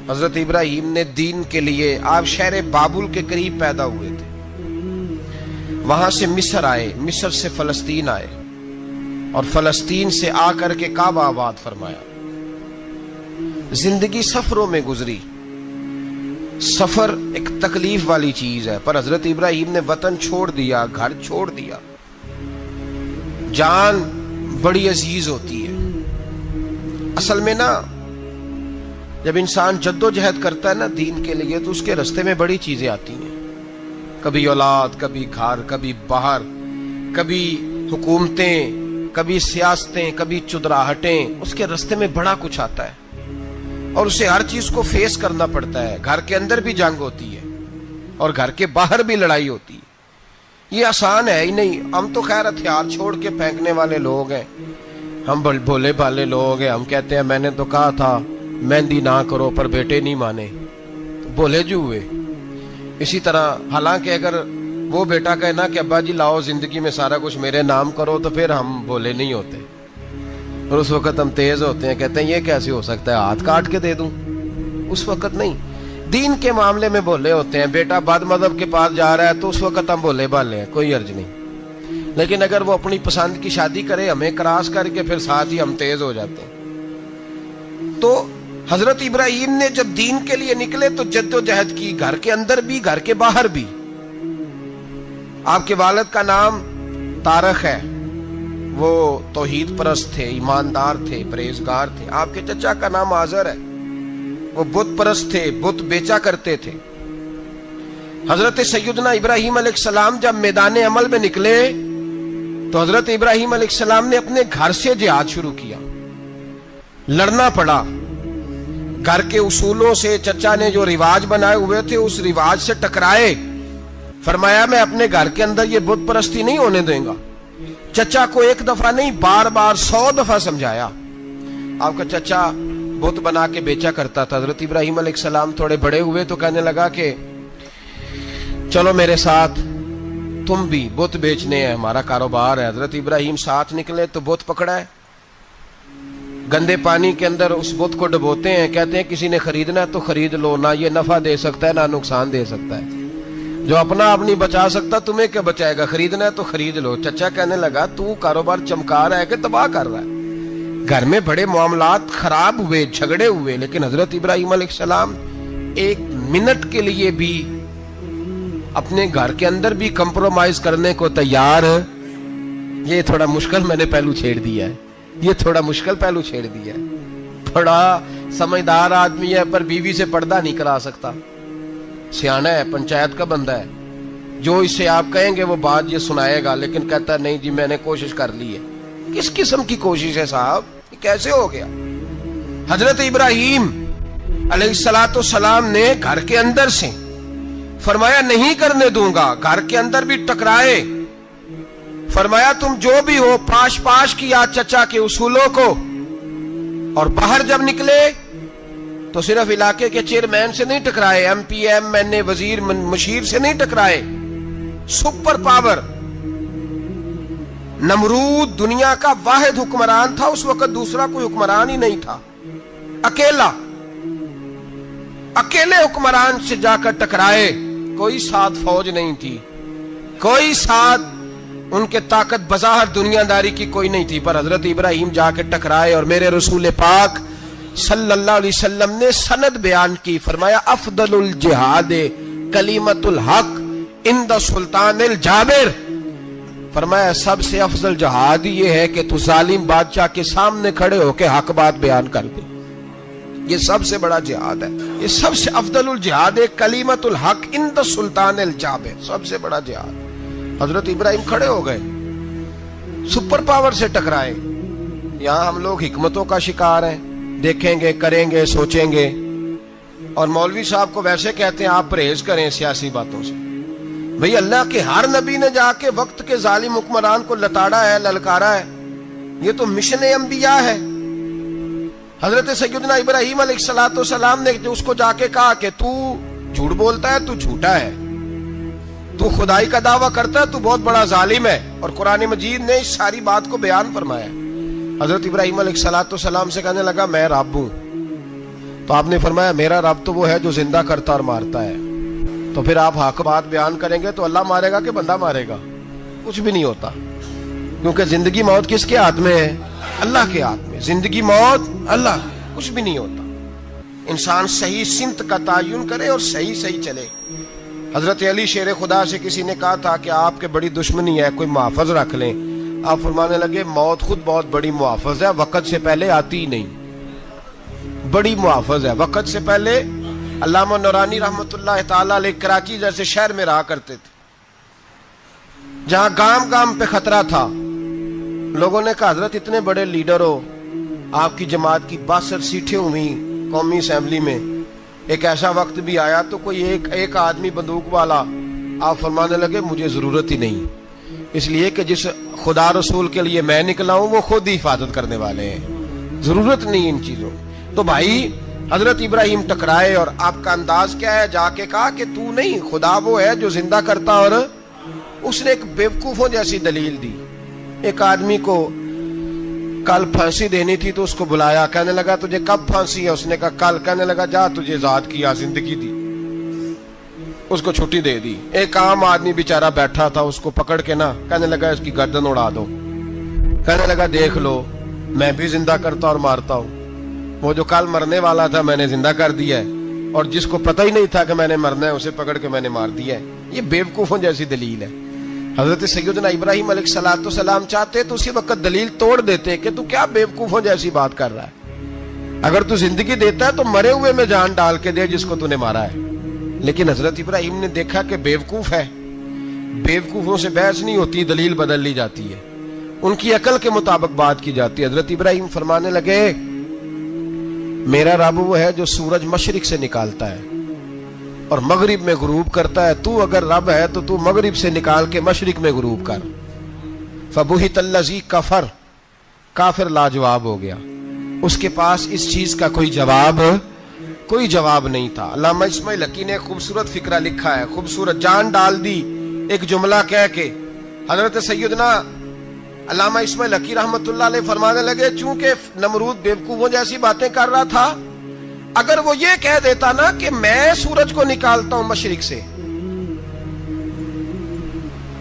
حضرت ابراہیم نے دین کے لیے، آپ شہر بابل کے قریب پیدا ہوئے تھے، وہاں سے مصر آئے، مصر سے فلسطین آئے، اور فلسطین سے آ کر کے کعبہ آباد فرمایا۔ زندگی سفروں میں گزری، سفر ایک تکلیف والی چیز ہے، پر حضرت ابراہیم نے وطن چھوڑ دیا، گھر چھوڑ دیا۔ جان بڑی عزیز ہوتی ہے اصل میں نا، جب انسان جد و جہد کرتا ہے نا دین کے لیے، تو اس کے رستے میں بڑی چیزیں آتی ہیں، کبھی اولاد، کبھی گھر، کبھی باہر، کبھی حکومتیں، کبھی سیاستیں، کبھی چدراہٹیں، اس کے رستے میں بڑا کچھ آتا ہے اور اسے ہر چیز کو فیس کرنا پڑتا ہے۔ گھر کے اندر بھی جنگ ہوتی ہے اور گھر کے باہر بھی لڑائی ہوتی ہے، یہ آسان ہے ہی نہیں۔ ہم تو خیر ہتھیار چھوڑ کے پھینکنے والے لوگ ہیں، ہم بھولے بھالے لوگ ہیں، ہم کہتے ہیں میں نے تو کہا تھا مہندی نہ کرو، پر بیٹے نہیں مانے، بھولے جو ہوئے۔ اسی طرح حالانکہ اگر وہ بیٹا کہے نا کہ ابا جی لاؤ زندگی میں سارا کچھ میرے نام کرو، تو پھر ہم بھولے نہیں ہوتے، اور اس وقت ہم تیز ہوتے ہیں، کہتے ہیں یہ کیسے ہو سکتا ہے، ہاتھ کاٹ کے دے دوں۔ اس وقت نہیں، دین کے معاملے میں بھولے ہوتے ہیں۔ بیٹا بد مذہب کے پاس جا رہا ہے تو اس وقت ہم بھولے بھالے ہیں، کوئی عرض نہیں، لیکن اگر وہ اپنی پسند کی شادی کرے ہمیں کراس کر کے، پھر ساتھ ہی ہم تیز ہو جاتے ہیں۔ تو حضرت ابراہیم نے جب دین کے لیے نکلے تو جد و جہد کی، گھر کے اندر بھی گھر کے باہر بھی۔ آپ کے والد کا نام طارق ہے، وہ توحید پرست تھے، ایماندار تھے، پرہیزگار تھے۔ آپ کے چچا کا نام آزر ہے، وہ بت پرست تھے، بت بیچا کرتے تھے۔ حضرت سیدنا ابراہیم علیہ السلام جب میدان عمل میں نکلے تو حضرت ابراہیم علیہ السلام نے اپنے گھر سے جہاد شروع کیا، لڑنا پڑا۔ گھر کے اصولوں سے، چچا نے جو رواج بنائے ہوئے تھے اس رواج سے ٹکرائے۔ فرمایا میں اپنے گھر کے اندر یہ بت پرستی نہیں ہونے دیں گا۔ چچا کو ایک دفعہ نہیں، بار بار 100 دفعہ سمجھایا۔ آپ کا چچا بت بنا کے بیچا کرتا تھا۔ حضرت ابراہیم علیہ السلام تھوڑے بڑے ہوئے تو کہنے لگا کہ چلو میرے ساتھ، تم بھی بت بیچنے ہیں، ہمارا کاروبار ہے۔ حضرت ابراہیم ساتھ نکلے تو بت پکڑا ہے، گندے پانی کے اندر اس بت کو ڈبوتے ہیں، کہتے ہیں کسی نے خریدنا ہے تو خرید لو، نہ یہ نفع دے سکتا ہے نہ نقصان دے سکتا ہے، جو اپنا آپ نہیں بچا سکتا تمہیں کیا بچائے گا، خریدنا ہے تو خرید لو۔ چچا کہنے لگا تو کاروبار چمکا رہا ہے کہ تباہ کر رہا ہے۔ گھر میں بڑے معاملات خراب ہوئے، جھگڑے ہوئے، لیکن حضرت ابراہیم علیہ السلام ایک منٹ کے لیے بھی اپنے گھر کے اندر بھی کمپرومائز کرنے کو تیار۔ یہ تھوڑا مشکل میں نے پہلو چھیڑ دیا ہے، یہ تھوڑا مشکل پہلو چھیڑ دیا ہے۔ بڑا سمجھدار آدمی ہے پر بیوی سے پردہ نہیں کرا سکتا، سیانا ہے، پنچایت کا بندہ ہے، جو اس سے آپ کہیں گے وہ بات یہ سنائے گا، لیکن کہتا ہے نہیں جی میں نے کوشش کر لی ہے۔ کس قسم کی کوشش ہے صاحب، یہ کیسے ہو گیا؟ حضرت ابراہیم علیہ السلام نے گھر کے اندر سے فرمایا نہیں کرنے دوں گا، گھر کے اندر بھی ٹکرائے، فرمایا تم جو بھی ہو پاش پاش کیا چچا کے اصولوں کو، اور باہر جب نکلے تو صرف علاقے کے چیئرمین سے نہیں ٹکرائے، ایم پی ایم این اے وزیر مشیر سے نہیں ٹکرائے، سپر پاور نمرود دنیا کا واحد حکمران تھا، اس وقت دوسرا کوئی حکمران ہی نہیں تھا، اکیلے حکمران سے جا کر ٹکرائے، کوئی ساتھ فوج نہیں تھی، کوئی ساتھ ان کے طاقت بظاہر دنیا داری کی کوئی نہیں تھی، پر حضرت ابراہیم جا کے ٹکرائے، اور میرے رسول پاک صلی اللہ علیہ وسلم نے سند بیان کی، فرمایا افضل الجہاد کلمۃ الحق عند سلطان الجابر، فرمایا سب سے افضل جہاد یہ ہے کہ تو ظالم بادشاہ کے سامنے کھڑے ہو کے حق بات بیان کر دے، یہ سب سے بڑا جہاد ہے، یہ سب سے افضل الجہاد کلمۃ الحق عند سلطان الجابر، سب سے بڑا جہاد۔ حضرت ابراہیم کھڑے ہو گئے، سپر پاور سے ٹکرائے۔ یہاں ہم لوگ حکمتوں کا شکار ہیں، دیکھیں گے، کریں گے، سوچیں گے، اور مولوی صاحب کو ویسے کہتے ہیں آپ پرہیز کریں سیاسی باتوں سے۔ بھئی اللہ کے ہر نبی نے جا کے وقت کے ظالم حکمران کو لتاڑا ہے، للکارا ہے، یہ تو مشن انبیاء ہے۔ حضرت سیدنا ابراہیم علیہ السلام نے اس کو جا کے کہا کہ تو جھوٹ بولتا ہے، تو جھوٹا ہے، تو خدائی کا دعویٰ کرتا ہے، تو بہت بڑا ظالم ہے، اور قرآن مجید نے اس ساری بات کو بیان فرمایا۔ حضرت ابراہیم علیہ السلام سے کہنے لگا میں رب ہوں، تو آپ نے فرمایا میرا رب تو وہ ہے جو زندہ کرتا اور مارتا ہے. تو پھر آپ حق بات بیان کریں گے تو اللہ مارے گا کہ بندہ مارے گا؟ کچھ بھی نہیں ہوتا، کیونکہ زندگی موت کس کے ہاتھ میں ہے؟ اللہ کے ہاتھ میں. زندگی موت اللہ، کچھ بھی نہیں ہوتا. انسان صحیح سمت کا تعین کرے اور صحیح چلے. حضرت علی شیر خدا سے کسی نے کہا تھا کہ آپ کے بڑی دشمنی ہے، کوئی محافظ رکھ لیں. آپ فرمانے لگے موت خود بہت بڑی محافظ ہے، وقت سے پہلے آتی ہی نہیں. بڑی محافظ ہے، وقت سے پہلے. علامہ نورانی رحمت اللہ تعالی علیہ کراچی جیسے شہر میں رہا کرتے تھے، جہاں گام گام پہ خطرہ تھا. لوگوں نے کہا حضرت اتنے بڑے لیڈر ہو، آپ کی جماعت کی 62 سیٹیں ہوئی قومی اسمبلی میں، ایک ایسا وقت بھی آیا تو کوئی ایک آدمی بندوق والا. آپ فرمانے لگے مجھے ضرورت ہی نہیں، اس لیے کہ جس خدا رسول کے لیے میں نکلا ہوں وہ خود ہی حفاظت کرنے والے ہیں، ضرورت نہیں ان چیزوں. تو بھائی حضرت ابراہیم ٹکرائے اور آپ کا انداز کیا ہے؟ جا کے کہا کہ تو نہیں، خدا وہ ہے جو زندہ کرتا. اور اس نے ایک بیوقوفوں جیسی دلیل دی. ایک آدمی کو کل پھانسی دینی تھی تو اس کو بلایا، کہنے لگا تجھے کب پھانسی ہے؟ اس نے کہا کل. کہنے لگا جا تجھے ذات کیا زندگی دی، اس کو چھٹی دے دی. ایک عام آدمی بیچارہ بیٹھا تھا، اس کو پکڑ کے نا کہنے لگا اس کی گردن اڑا دو. کہنے لگا دیکھ لو میں بھی زندہ کرتا اور مارتا ہوں. وہ جو کل مرنے والا تھا میں نے زندہ کر دیا ہے، اور جس کو پتہ ہی نہیں تھا کہ میں نے مرنا ہے اسے پکڑ کے میں نے مار دیا ہے. یہ بیوقوفوں جیسی دلیل ہے. حضرت سیدنا ابراہیم علیہ السلام چاہتے تو اسی وقت دلیل توڑ دیتے کہ تو کیا بیوقوفوں جیسی بات کر رہا ہے، اگر تو زندگی دیتا ہے تو مرے ہوئے میں جان ڈال کے دے جس کو تو نے مارا ہے. لیکن حضرت ابراہیم نے دیکھا کہ بیوقوف ہے. بیوقوفوں سے بحث نہیں ہوتی، دلیل بدل لی جاتی ہے، ان کی عقل کے مطابق بات کی جاتی ہے. حضرت ابراہیم فرمانے لگے میرا رب وہ ہے جو سورج مشرق سے نکالتا ہے اور مغرب میں غروب کرتا ہے. تو اگر رب ہے تو تو مغرب سے نکال کے مشرق میں غروب کر. فبہت الذی کفر، کافر لاجواب ہو گیا. اس کے پاس اس چیز کا کوئی جواب نہیں تھا. علامہ اسماعیل حقی نے خوبصورت فقرہ لکھا ہے، خوبصورت جان ڈال دی ایک جملہ کہہ کے. حضرت سیدنا علامہ اسماعیل حقی رحمت اللہ علیہ فرمانے لگے چونکہ نمرود بیوقوفوں جیسی باتیں کر رہا تھا، اگر وہ یہ کہہ دیتا نا کہ میں سورج کو نکالتا ہوں مشرق سے،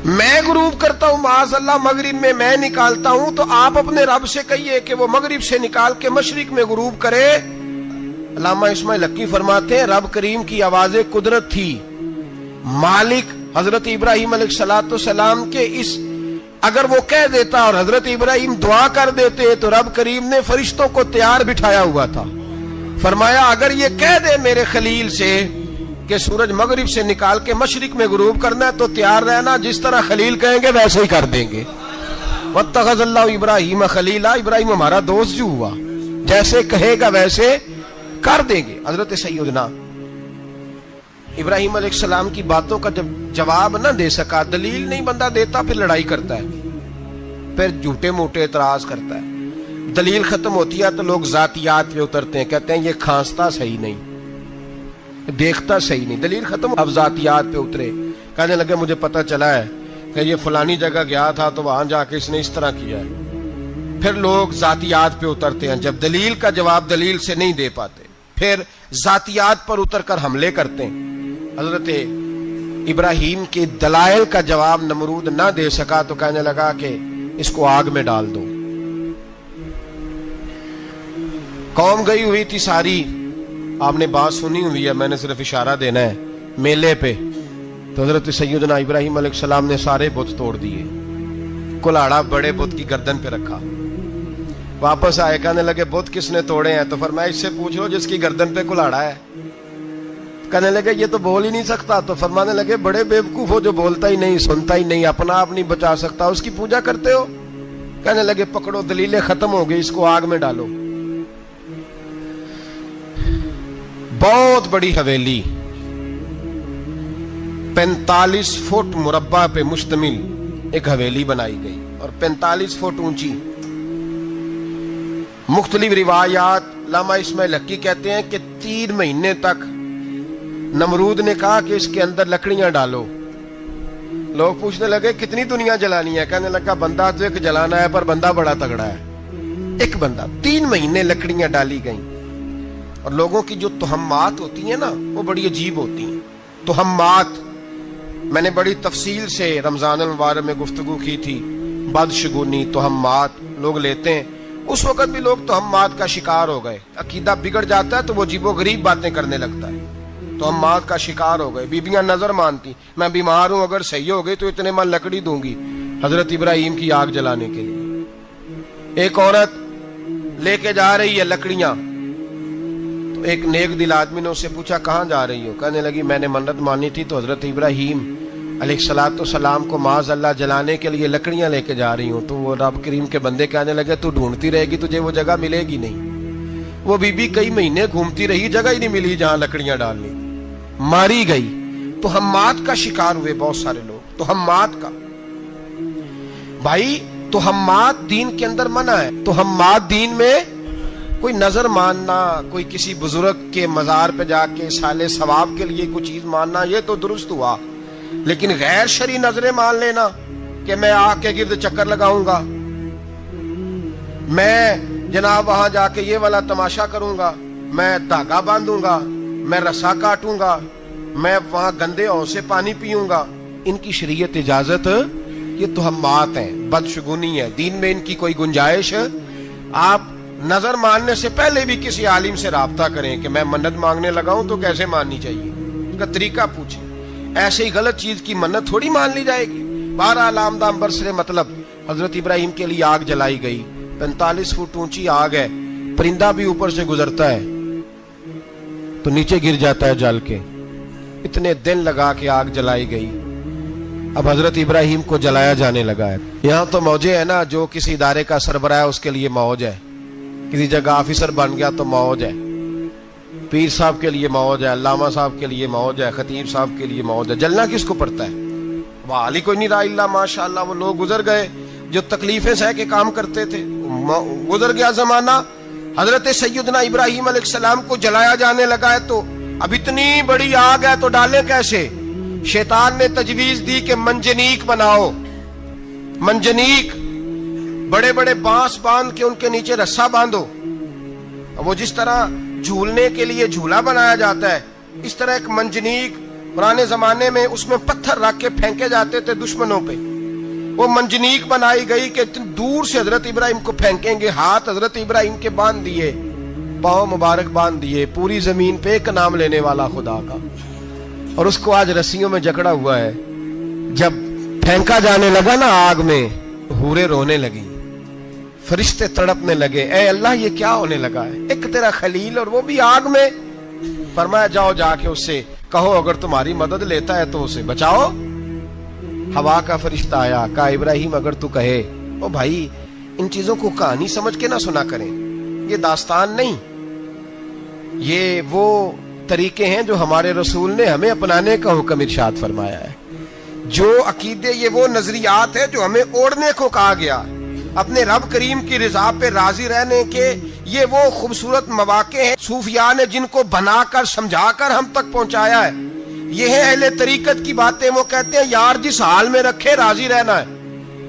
میں غروب کرتا ہوں معاذ اللہ مغرب میں میں نکالتا ہوں، تو آپ اپنے رب سے کہیے کہ وہ مغرب سے نکال کے مشرق میں غروب کرے. علامہ اسماعیل حقی فرماتے ہیں رب کریم کی آواز قدرت تھی. مالک حضرت ابراہیم علیہ السلام کے اس اگر وہ کہہ دیتا اور حضرت ابراہیم دعا کر دیتے تو رب کریم نے فرشتوں کو تیار بٹھایا ہوا تھا. فرمایا اگر یہ کہہ دے میرے خلیل سے کہ سورج مغرب سے نکال کے مشرق میں غروب کرنا ہے تو تیار رہنا، جس طرح خلیل کہیں گے ویسے ہی کر دیں گے. واتخذ اللہ ابراہیم خلیلا، ابراہیم ہمارا دوست جو ہوا، جیسے کہے گا ویسے کر دیں گے. حضرت سیدنا ابراہیم علیہ السلام کی باتوں کا جب جواب نہ دے سکا، دلیل نہیں بندہ دیتا، پھر لڑائی کرتا ہے، پھر جھوٹے موٹے اعتراض کرتا ہے. دلیل ختم ہوتی ہے تو لوگ ذاتیات پہ اترتے ہیں، کہتے ہیں یہ کھانستا صحیح نہیں، دیکھتا صحیح نہیں. دلیل ختم، اب ذاتیات پہ اترے، کہنے لگے مجھے پتہ چلا ہے کہ یہ فلانی جگہ گیا تھا تو وہاں جا کے اس نے اس طرح کیا ہے. پھر لوگ ذاتیات پہ اترتے ہیں، جب دلیل کا جواب دلیل سے نہیں دے پاتے پھر ذاتیات پر اتر کر حملے کرتے ہیں. حضرت ابراہیم کے دلائل کا جواب نمرود نہ دے سکا تو کہنے لگا کہ اس کو آگ میں ڈال دو. قوم گئی ہوئی تھی ساری، آپ نے بات سنی ہوئی ہے، میں نے صرف اشارہ دینا ہے، میلے پہ. تو حضرت سیدنا ابراہیم علیہ السلام نے سارے بت توڑ دیے، کلاڑا بڑے بت کی گردن پہ رکھا. واپس آئے، کہنے لگے بت کس نے توڑے ہیں؟ تو فرمایا اس سے پوچھ لو جس کی گردن پہ کلاڑا ہے. کہنے لگے یہ تو بول ہی نہیں سکتا. تو فرمانے لگے بڑے بیوقوف ہو جو بولتا ہی نہیں، سنتا ہی نہیں، اپنا آپ نہیں بچا سکتا، اس کی پوجا کرتے ہو. کہنے لگے پکڑو دلیلیں ختم ہو گئی، اس کو آگ میں ڈالو. بہت بڑی حویلی 45 فٹ مربع پہ مشتمل ایک حویلی بنائی گئی اور 45 فٹ اونچی. مختلف روایات، علامہ اسماعیل حقی کہتے ہیں کہ 3 مہینے تک نمرود نے کہا کہ اس کے اندر لکڑیاں ڈالو. لوگ پوچھنے لگے کتنی دنیا جلانی ہے؟ کہنے لگا بندہ تو ایک جلانا ہے پر بندہ بڑا تگڑا ہے، ایک بندہ. 3 مہینے لکڑیاں ڈالی گئیں. اور لوگوں کی جو تہمات ہوتی ہیں نا وہ بڑی عجیب ہوتی ہیں. تہمات میں نے بڑی تفصیل سے رمضان المبارک میں گفتگو کی تھی. بدشگونی تہمات لوگ لیتے ہیں. اس وقت بھی لوگ تہمات کا شکار ہو گئے. عقیدہ بگڑ جاتا ہے تو وہ عجیب و غریب باتیں کرنے لگتا ہے. تہمات کا شکار ہو گئے. بیبیاں نظر مانتی میں بیمار ہوں اگر صحیح ہو گئی تو اتنے من لکڑی دوں گی حضرت ابراہیم کی آگ جلانے کے لیے. ایک عورت لے کے جا رہی ہے لکڑیاں تو ایک نیک دل آدمی نے اس سے پوچھا کہاں جا رہی ہو؟ کہنے لگی میں نے منت مانی تھی تو حضرت ابراہیم علیہ الصلوۃ والسلام کو معاذ اللہ جلانے کے لیے لکڑیاں لے کے جا رہی ہوں. تو وہ رب کریم کے بندے کہنے لگے تو ڈھونڈتی رہے گی تجھے وہ جگہ ملے گی نہیں. وہ بی بی کئی مہینے گھومتی رہی جگہ ہی نہیں ملی جہاں لکڑیاں ڈالنی. ماری گئی. تہمات کا شکار ہوئے بہت سارے لوگ. تہمات کا بھائی تہمات دین کے اندر منع ہے. تہمات دین میں کوئی نظر ماننا, کوئی کسی بزرگ کے مزار پہ جا کے سالے ثواب کے لیے کوئی چیز ماننا یہ تو درست ہوا. لیکن غیر شرعی نظریں مان لینا کہ میں آگ کے گرد چکر لگاؤں گا, میں جناب وہاں جا کے یہ والا تماشا کروں گا, میں دھاگا باندھوں گا, میں رسا کاٹوں گا, میں وہاں گندے ہوں سے پانی پیوں گا, ان کی شریعت اجازت یہ تہمات ہیں, بدشگونی ہے. دین میں ان کی کوئی گنجائش. آپ نظر ماننے سے پہلے بھی کسی عالم سے رابطہ کریں کہ میں منت مانگنے لگا ہوں تو کیسے ماننی چاہیے, ان کا طریقہ پوچھیں. ایسے ہی غلط چیز کی منت تھوڑی مان لی جائے گی. بہرحال آمدام برسرے مطلب حضرت ابراہیم کے لیے آگ جلائی گئی. 45 فٹ اونچی آگ ہے. پرندہ بھی اوپر سے گزرتا ہے تو نیچے گر جاتا ہے جل کے. اتنے دن لگا کے آگ جلائی گئی. اب حضرت ابراہیم کو جلایا جانے لگا ہے. یہاں تو موجے ہے نا, جو کسی ادارے کا سربراہ ہے اس کے لیے موج ہے, کسی جگہ آفیسر بن گیا تو موج ہے, پیر صاحب کے لیے موج ہے, علامہ صاحب کے لیے موج ہے, خطیب صاحب کے لیے موج ہے. جلنا کس کو پڑتا ہے؟ والی کوئی نہیں رہا اللہ ماشاءاللہ. وہ لوگ گزر گئے جو تکلیفیں سہ کے کام کرتے تھے, گزر گیا زمانہ. حضرت سیدنا ابراہیم علیہ السلام کو جلایا جانے لگا ہے تو اب اتنی بڑی آگ ہے تو ڈالے کیسے؟ شیطان نے تجویز دی کہ منجنیق بناؤ. منجنیق بڑے بڑے بانس باندھ کے ان کے نیچے رسا باندھو. وہ جس طرح جھولنے کے لیے جھولا بنایا جاتا ہے اس طرح ایک منجنیق پرانے زمانے میں اس میں پتھر رکھ کے پھینکے جاتے تھے دشمنوں پہ. وہ منجنیق بنائی گئی کہ دور سے حضرت ابراہیم کو پھینکیں گے. ہاتھ حضرت ابراہیم کے باندھ دیے, پاؤں مبارک باندھ دیے. پوری زمین پہ ایک نام لینے والا خدا کا, اور اس کو آج رسیوں میں جکڑا ہوا ہے. جب پھینکا جانے لگا نا آگ میں, حوریں رونے لگی, فرشتے تڑپنے لگے, اے اللہ یہ کیا ہونے لگا ہے؟ ایک تیرا خلیل اور وہ بھی آگ میں. فرمایا جاؤ جا کے اس سے کہو اگر تمہاری مدد لیتا ہے تو اسے بچاؤ. ہوا کا فرشتہ آیا, کہا ابراہیم اگر تو کہے. او بھائی ان چیزوں کو کہانی سمجھ کے نہ سنا کریں, یہ داستان نہیں, یہ وہ طریقے ہیں جو ہمارے رسول نے ہمیں اپنانے کا حکم ارشاد فرمایا ہے. جو عقیدے یہ وہ نظریات ہے جو ہمیں اوڑھنے کو کہا گیا. اپنے رب کریم کی رضا پہ راضی رہنے کے یہ وہ خوبصورت مواقع ہیں صوفیاء نے جن کو بنا کر سمجھا کر ہم تک پہنچایا ہے. یہ ہے اہل طریقت کی باتیں. وہ کہتے ہیں یار جس حال میں رکھے راضی رہنا ہے.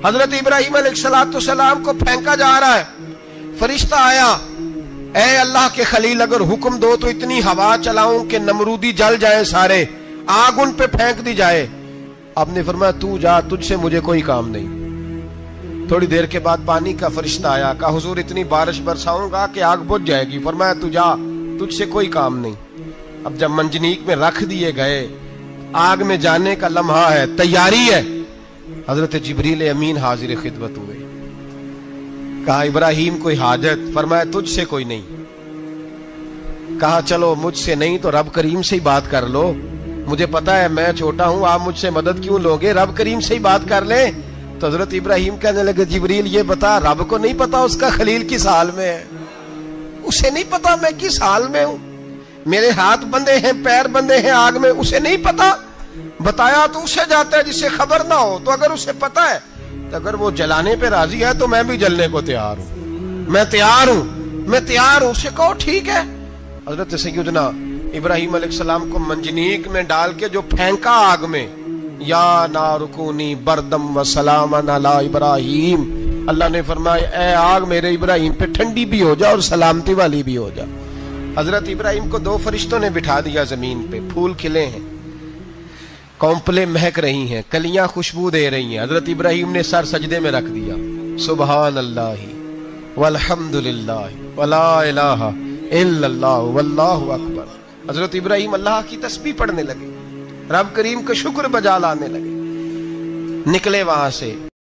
حضرت ابراہیم علیہ السلام کو پھینکا جا رہا ہے, فرشتہ آیا, اے اللہ کے خلیل اگر حکم دو تو اتنی ہوا چلاؤں کہ نمرودی جل جائیں سارے, آگ ان پہ پھینک دی جائے. آپ نے فرمایا تو جا, تجھ سے مجھے کوئی کام نہیں. تھوڑی دیر کے بعد پانی کا فرشتہ آیا, کہا حضور اتنی بارش برساؤں گا کہ آگ بجھ جائے گی. فرمایا تو جا, تجھ سے کوئی کام نہیں. اب جب منجنیق میں رکھ دیے گئے, آگ میں جانے کا لمحہ ہے, تیاری ہے, حضرت جبریل امین حاضر خدمت ہوئے. کہا ابراہیم کوئی حاجت؟ فرمایا تجھ سے کوئی نہیں. کہا چلو مجھ سے نہیں تو رب کریم سے ہی بات کر لو, مجھے پتا ہے میں چھوٹا ہوں, آپ مجھ سے مدد کیوں لو گے, رب کریم سے ہی بات کر لیں. تو حضرت ابراہیم کہنے لگے جبریل یہ بتا, رب کو نہیں پتا اس کا خلیل کس حال میں ہے؟ اسے نہیں پتا میں کس حال میں ہوں, میرے ہاتھ بندے ہیں, پیر بندے ہیں آگ میں, اسے نہیں پتا. بتایا تو اسے جاتا ہے جس سے خبر نہ ہو. تو اگر اسے پتا ہے تو اگر وہ جلانے پہ راضی ہے تو میں بھی جلنے کو تیار ہوں, میں تیار ہوں, میں تیار ہوں. اسے کہو ٹھیک ہے. حضرت سیدنا ابراہیم علیہ السلام کو منجنیق میں ڈال کے جو پھینکا آگ میں, یا نارکونی بردم و سلامن علی ابراہیم, اللہ نے فرمایا اے آگ میرے ابراہیم پہ ٹھنڈی بھی ہو جا اور سلامتی والی بھی ہو جا. حضرت ابراہیم کو 2 فرشتوں نے بٹھا دیا زمین پہ، پھول کھلے ہیں، کونپلیں مہک رہی ہیں، کلیاں خوشبو دے رہی ہیں، حضرت ابراہیم نے سر سجدے میں رکھ دیا، سبحان اللہ والحمد للہ ولا الہ الا اللہ واللہ اکبر۔ حضرت ابراہیم اللہ کی تسبیح پڑھنے لگے، رب کریم کا شکر بجا لانے لگے، نکلے وہاں سے